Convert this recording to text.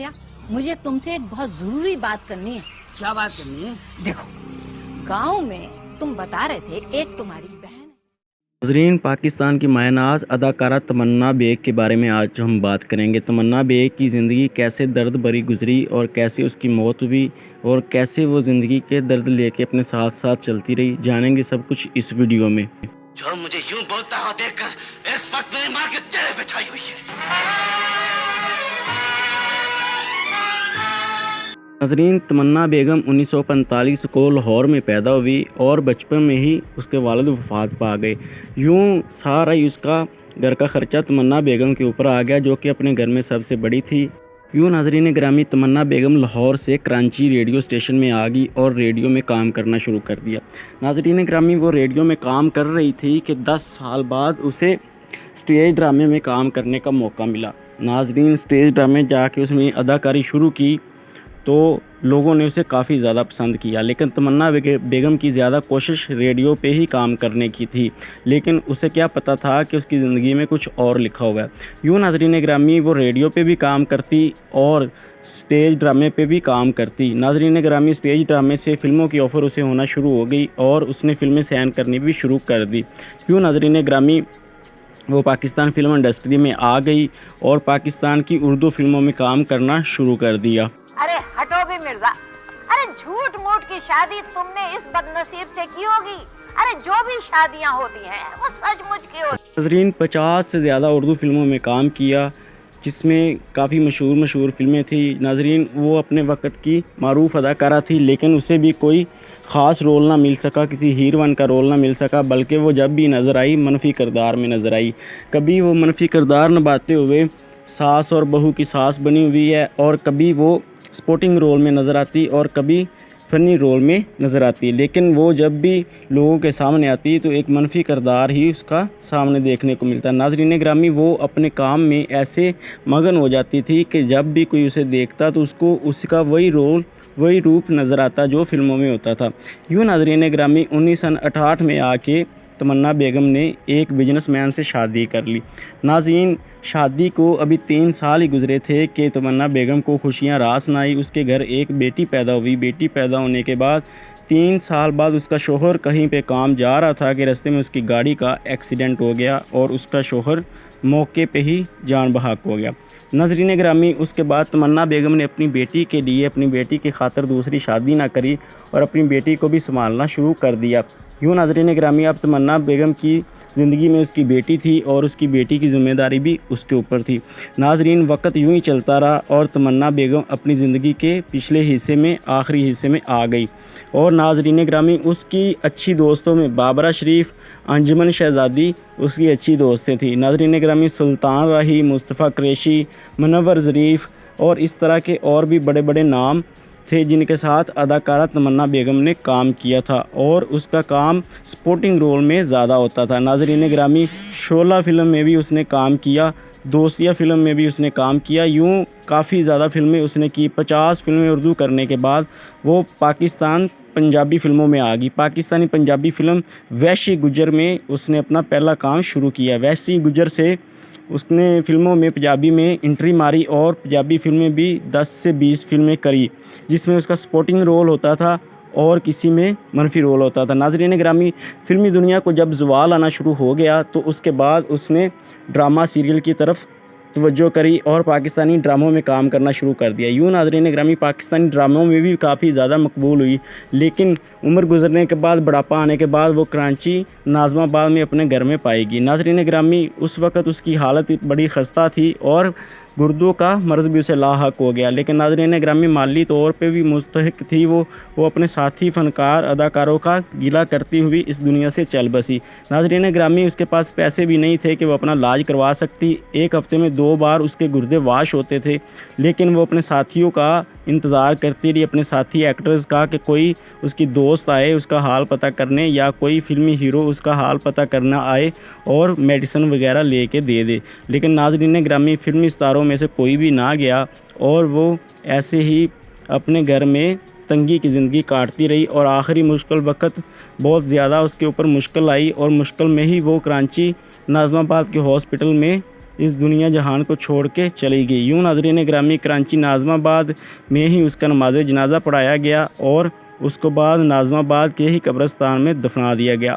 गया। मुझे तुमसे एक बहुत जरूरी बात करनी है। क्या बात करनी है? देखो, गांव में तुम बता रहे थे एक तुम्हारी बहन। नाज़रीन, पाकिस्तान की मायनाज अदाकारा तमन्ना बेग के बारे में आज हम बात करेंगे। तमन्ना बेग की ज़िंदगी कैसे दर्द भरी गुजरी और कैसे उसकी मौत हुई और कैसे वो ज़िंदगी के दर्द लेके अपने साथ साथ चलती रही, जानेंगे सब कुछ इस वीडियो में। जो मुझे यूं बोलता हो देखकर इस वक्त मेरी माँ के चेहरे पे छाई हुई है। नाज़रीन, तमन्ना बेगम 1945 को लाहौर में पैदा हुई और बचपन में ही उसके वालिद वफ़ात पा गए। यूं सारा ही उसका घर का ख़र्चा तमन्ना बेगम के ऊपर आ गया, जो कि अपने घर में सबसे बड़ी थी। यूं नाज़रीन ग्रामी, तमन्ना बेगम लाहौर से कराची रेडियो स्टेशन में आ गई और रेडियो में काम करना शुरू कर दिया। नाज़रीन ग्रामी, वो रेडियो में काम कर रही थी कि 10 साल बाद उसे स्टेज ड्रामे में काम करने का मौका मिला। नाज़रीन, स्टेज ड्रामे जाके उसने अदाकारी शुरू की तो लोगों ने उसे काफ़ी ज़्यादा पसंद किया, लेकिन तमन्ना बेगम की ज़्यादा कोशिश रेडियो पे ही काम करने की थी, लेकिन उसे क्या पता था कि उसकी ज़िंदगी में कुछ और लिखा हुआ है। यूँ नाज़रीन ग्रामी, वो रेडियो पे भी काम करती और स्टेज ड्रामे पे भी काम करती। नाज़रीन ग्रामी, स्टेज ड्रामे से फ़िल्मों की ऑफ़र उसे होना शुरू हो गई और उसने फ़िल्में साइन करनी भी शुरू कर दी। यूँ नाज़रीन ग्रामी, वो पाकिस्तान फ़िल्म इंडस्ट्री में आ गई और पाकिस्तान की उर्दू फ़िल्मों में काम करना शुरू कर दिया। अरे हटो भी मिर्जा, अरे झूठ मूठ की शादी तुमने इस बदनसीब से की होगी। अरे जो भी शादियां होती हैं वो सचमुच की होती। नाज़रीन, 50 से ज़्यादा उर्दू फ़िल्मों में काम किया, जिसमें काफ़ी मशहूर फ़िल्में थी। नाज़रीन, वो अपने वक़्त की मारूफ अदाकारा थी, लेकिन उसे भी कोई ख़ास रोल ना मिल सका, किसी हीरोइन का रोल ना मिल सका, बल्कि वो जब भी नज़र आई मनफी किरदार में नज़र आई। कभी वो मनफी किरदार निभाते हुए सास और बहू की सास बनी हुई है, और कभी वो सपोर्टिंग रोल में नज़र आती और कभी फ़नी रोल में नज़र आती, लेकिन वो जब भी लोगों के सामने आती तो एक मनफी किरदार ही उसका सामने देखने को मिलता। नाज़रीन ग्रामी, वो अपने काम में ऐसे मगन हो जाती थी कि जब भी कोई उसे देखता तो उसको उसका वही रूप नज़र आता जो फ़िल्मों में होता था। यूँ नाज़रीन ग्रामी, 1968 में आके तमन्ना बेगम ने एक बिजनेसमैन से शादी कर ली। नाज़रीन, शादी को अभी 3 साल ही गुजरे थे कि तमन्ना बेगम को खुशियां रास न आई। उसके घर एक बेटी पैदा हुई। बेटी पैदा होने के बाद 3 साल बाद उसका शोहर कहीं पे काम जा रहा था कि रास्ते में उसकी गाड़ी का एक्सीडेंट हो गया और उसका शोहर मौके पे ही जान बहक हो गया। नाज़रीन ग्रामी, उसके बाद तमन्ना बेगम ने अपनी बेटी के लिए, अपनी बेटी की खातिर दूसरी शादी ना करी और अपनी बेटी को भी संभालना शुरू कर दिया। यूँ नाज़रीन ग्रामी, अब तमन्ना बेगम की ज़िंदगी में उसकी बेटी थी और उसकी बेटी की ज़िम्मेदारी भी उसके ऊपर थी। नाज़रीन, वक्त यूँ ही चलता रहा और तमन्ना बेगम अपनी ज़िंदगी के पिछले हिस्से में, आखिरी हिस्से में आ गई। और नाज़रीन ग्रामी, उसकी अच्छी दोस्तों में बाबरा शरीफ, अंजुमन शहज़ादी उसकी अच्छी दोस्तें थी। नाज़रीन ग्रामी, सुल्तान राही, मुस्तफ़ा कुरैशी, मुनव्वर ज़रीफ़ और इस तरह के और भी बड़े बड़े नाम थे जिनके साथ अदाकारा तमन्ना बेगम ने काम किया था, और उसका काम सपोर्टिंग रोल में ज़्यादा होता था। नाज़रीन ग्रामी, शोला फ़िल्म में भी उसने काम किया, दोस्तिया फ़िल्म में भी उसने काम किया। यूँ काफ़ी ज़्यादा फ़िल्में उसने की। 50 फ़िल्में उर्दू करने के बाद वो पाकिस्तान पंजाबी फ़िल्मों में आ गई। पाकिस्तानी पंजाबी फ़िल्म वैशी गुजर में उसने अपना पहला काम शुरू किया। वैशी गुजर से उसने फ़िल्मों में पंजाबी में एंट्री मारी और पंजाबी फ़िल्में भी 10 से 20 फ़िल्में करी, जिसमें उसका सपोर्टिंग रोल होता था और किसी में मनफी रोल होता था। नाज़रीन ग्रामी, फ़िल्मी दुनिया को जब ज़वाल आना शुरू हो गया तो उसके बाद उसने ड्रामा सीरियल की तरफ तवज्जो करी और पाकिस्तानी ड्रामों में काम करना शुरू कर दिया। यूँ नाज़रीन ग्रामी, पाकिस्तानी ड्रामों में भी काफ़ी ज़्यादा मकबूल हुई, लेकिन उम्र गुजरने के बाद, बुढ़ापा आने के बाद वो कराची नाज़माबाद में अपने घर में पाएगी। नाज़रीन ग्रामी, उस वक़्त उसकी हालत बड़ी खस्ता थी और गुर्दों का मर्ज़ भी उसे लाहक हो गया, लेकिन नाज़रीन ग्रामी, माली तौर पे भी मुस्तहिक थी। वो अपने साथी फ़नकार अदाकारों का गिला करती हुई इस दुनिया से चल बसी। नाज़रीन ग्रामी, उसके पास पैसे भी नहीं थे कि वो अपना इलाज करवा सकती। एक हफ़्ते में 2 बार उसके गुर्दे वाश होते थे, लेकिन वो अपने साथियों का इंतज़ार करती रही, अपने साथी एक्टर्स का, कि कोई उसकी दोस्त आए उसका हाल पता करने या कोई फ़िल्मी हीरो उसका हाल पता करना आए और मेडिसिन वगैरह लेके दे दे। लेकिन नाज़रीन ग्रामी, फ़िल्मी सितारों में से कोई भी ना गया और वो ऐसे ही अपने घर में तंगी की ज़िंदगी काटती रही और आखिरी मुश्किल वक़्त बहुत ज़्यादा उसके ऊपर मुश्किल आई और मुश्किल में ही वो कराची नाज़माबाद के हॉस्पिटल में اس دنیا جہان کو چھوڑ کے چلی گئی۔ یوں ناظرین گرامی کراچی ناظم آباد میں ہی اس کا نماز جنازہ پڑھایا گیا اور اس کو بعد ناظم آباد کے ہی قبرستان میں دفنا دیا گیا۔